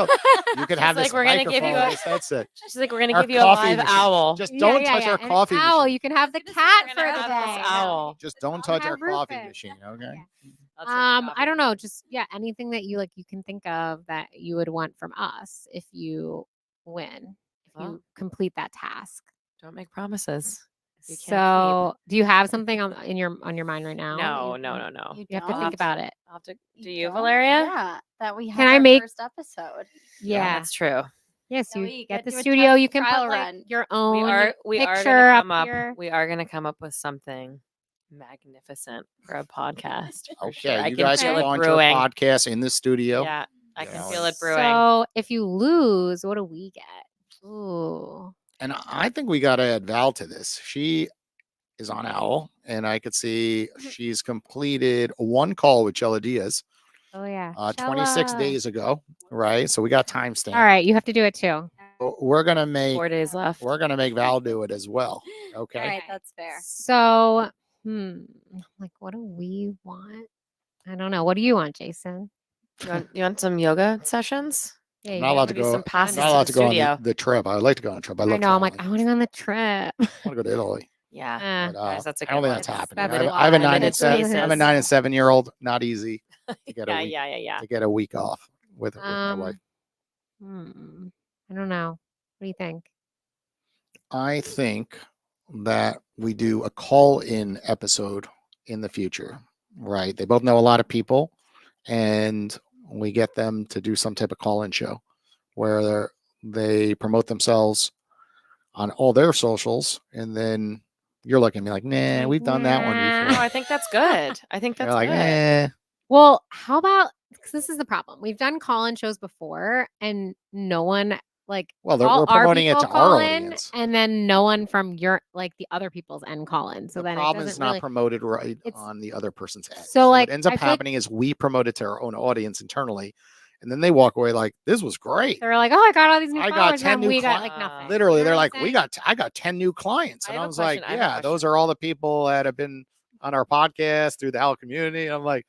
You could She's have like, this we're gonna give microphone you and this headset. She's like, we're gonna Our give you a coffee live machine. owl. Just don't touch our An coffee owl. machine. You can have the We're cat gonna for the have this day. owl. Just don't Don't touch our have coffee Rufus. machine, okay? Yeah. I'll take the coffee I don't know, machine. just anything that you can think of that you would want from us if you win, if Well. you complete that task. Don't make promises. You can't keep. So, do you have something on your mind right now? No. You have to think about it. I'll have to. Do You you, don't? Valeria? Yeah, that we had Can I our make- first episode. Yeah. That's true. Yes, So you we get get the to a studio. test You can trial put like run. your own We are picture gonna up come up. here. We are gonna come up with something magnificent for a podcast. For sure. Okay, I you can guys feel can it launch your brewing. podcast in the studio. Yeah, I You can know, feel it brewing. So, if you lose, what do we get? Ooh. And I think we got to add Val to this. She is on Owwll, and I could see she's completed 1 call with Chela Diaz Oh yeah. 26 Chella. days ago, right? So we got timestamp. All right, you have to do it too. We're gonna make 4 days left. we're gonna make Val do it as well. Okay. All right, that's fair. So, like, what do we want? I don't know. What do you want, Jason? You want some yoga sessions? Yeah, I'm you not get allowed one to of do go. some I'm passes not to allowed the to go on studio. the trip. I'd like to go on a trip. I I love know. I'm like, I traveling. want to go on the trip. I want to go to Italy. Yeah, But, guys, that's a I don't good think one. that's happening. That's I have, a I have a lot. 9 and Limited 7. I have a spaces. 9 and 7-year-old. Not easy to get a Yeah, week yeah. to get a week off with my wife. I don't know. What do you think? I think that we do a call-in episode in the future, right? They both know a lot of people, and we get them to do some type of call-in show where they promote themselves on all their socials, and then you're looking at me like, nah, we've done that one Nah. No, before. I think that's good. I think They're that's like, good. eh. Well, how about, because this is the problem. We've done call-in shows before, and no one Well, all we're our promoting it people to call our in, audience. and then no one from your the other people's end call in. So The then it problem doesn't is not really. promoted right it's- on the other person's end. So, what like, ends up I feel like- happening is we promote it to our own audience internally, and then they walk away like, this was great. They're like, oh, I got all these new I got followers, 10 and new we got cli- nothing. Literally, You know they're what like, I'm saying? I got 10 new clients. I And have I a was like, question. I have a yeah, those question. are all the people that have been on our podcast through the Owwll community. And I'm like,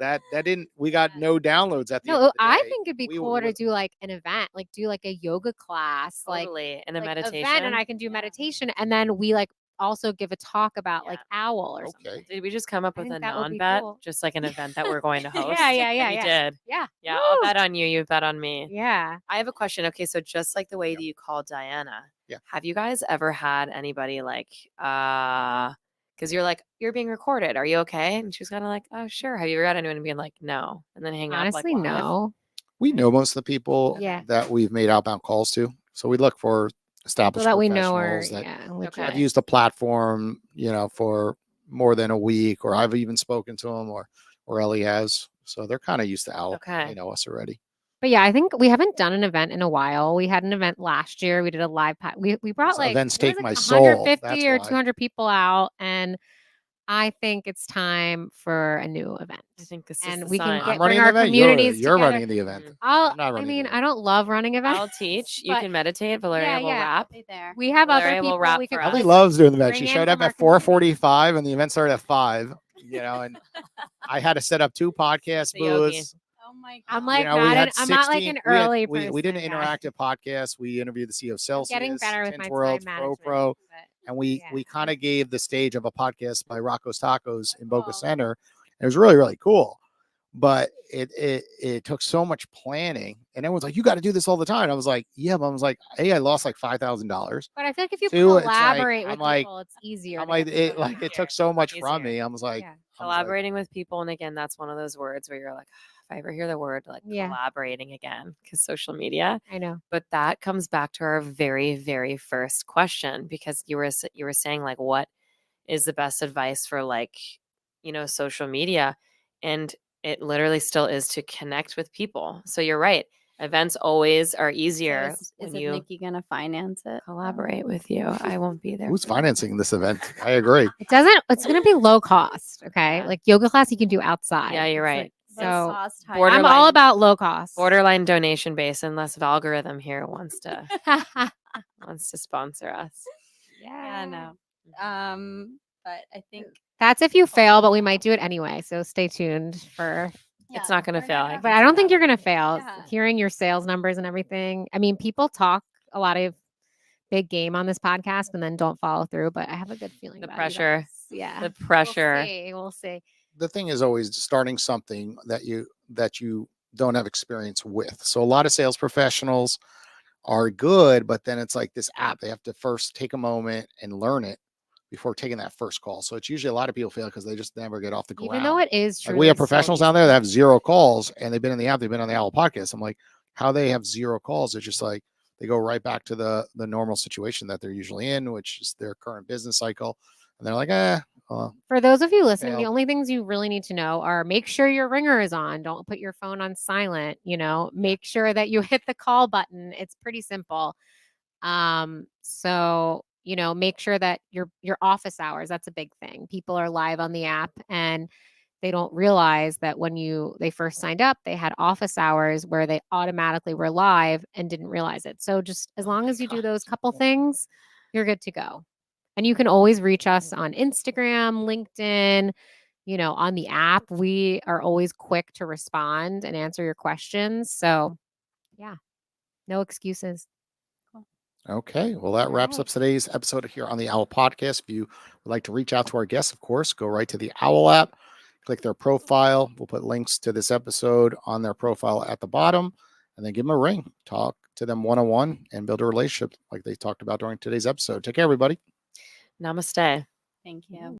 that didn't, we got no downloads at the end No, of the I day. think it'd be We cool to would- do like an event, like do like a yoga class, Totally. And a like meditation. event, and I can do meditation, and then we also give a talk about like Owwll or something. Okay. Did we just come up I with think a that would be non-bet? cool. Just like an event that we're going to host? Yeah. We did. Yeah. Yeah, I'll Woo! bet on you. You bet on me. Yeah. I have a question. Okay, so just like the way that you called Diana, Yeah. have you guys ever had anybody like, because you're like, you're being recorded. Are you okay? And she's kind of like, oh, sure. Have you ever had anyone being like, no, and then hang up? Honestly, like, live? no. We know most of the people Yeah. that we've made outbound calls to. So we look for So established that we know her. professionals that Yeah. Okay. have used the platform, for more than a week, or I've even spoken to them, or Ellie has. So they're kind of used to Owwll. Okay. They know us already. But yeah, I think we haven't done an event in a while. We had an event last year. We did a live. We brought Those events there was take my 150 soul. or That's why. 200 people out, and I think it's time for a new event. I think this And is the we can sign. I'm bring running the our event. communities You're together. running the event. Mhm. I'm not running the event. I don't love running events. I'll teach. You but- can meditate. Valeria will yeah. rap. Stay there. We have Valeria other will people. rap We for could us. Ellie just loves doing the event. bring She in showed up from our at 4:45, and the event started at 5. And I had to set up 2 podcast The yogi. booths. Oh my god. I'm like we not had an, I'm not like 16 an early we did an person, guys. interactive podcast. We interviewed the CEO of I'm Celsius, getting better with my Tint time World, management. Pro, but and we yeah. kind of gave the stage of a podcast by Rocco's Tacos in Boca Cool. Center. It was really, really cool. but it took so much planning, and everyone's like, you got to do this all the time. I was like, yeah, but I was like, hey, I lost like $5,000. But I feel like if you Two, it's like, collaborate with I'm like, people, it's easier. I'm to like, get stuff it done. took so much from Easier. me. I was like, Yeah. I was like, Collaborating with people, and again, that's one of those words where you're like, if I ever hear the word like Yeah. collaborating again, because social media. I know. But that comes back to our very, very first question, because you were saying like, what is the best advice for like, social media, and it literally still is to connect with people. So you're right. Events always are So easier is when it you Nikki gonna finance it? collaborate with you. I won't be there. who's for that. financing this event? I agree. It's going to be low cost. Okay. Yeah. Like yoga class, you can do outside. Yeah, you're It's right. like- But so cost high. Borderline- I'm all about low cost. Borderline donation base, unless algorithm here wants to sponsor us. Yeah, no. But I think That's if you fail, but we might do it anyway. So stay tuned for. It's not gonna we're fail, not I gonna But can I see don't think that. you're going to fail. Yeah. Hearing your sales numbers and everything. I mean, people talk a lot of big game on this podcast and then don't follow through. But I have a good feeling The about pressure. You guys. Yeah. The pressure. We'll see. The thing is always starting something that you don't have experience with. So a lot of sales professionals are good, but then it's like this app. They have to first take a moment and learn it before taking that first call. So it's usually a lot of people fail because they just never get off the ground. Even though it is true. Like we have professionals out there that have 0 calls and they've been in the app, they've been on the Owwll podcast. I'm like, how they have 0 calls? It's just like they go right back to the normal situation that they're usually in, which is their current business cycle. And they're like, For those of you listening, the failed. only things you really need to know are make sure your ringer is on. Don't put your phone on silent. Make sure that you hit the call button. It's pretty simple. So make sure that your office hours, that's a big thing. People are live on the app and they don't realize that when they first signed up, they had office hours where they automatically were live and didn't realize it. So just as long as you do those couple things, you're good to go. And you can always reach us on Instagram, LinkedIn, on the app. We are always quick to respond and answer your questions. So yeah, no excuses. Okay, well, that wraps up today's episode here on the Owwll podcast. If you would like to reach out to our guests, of course, go right to the Owwll app, click their profile. We'll put links to this episode on their profile at the bottom, and then give them a ring. Talk to them one-on-one and build a relationship like they talked about during today's episode. Take care, everybody. Namaste. Thank you.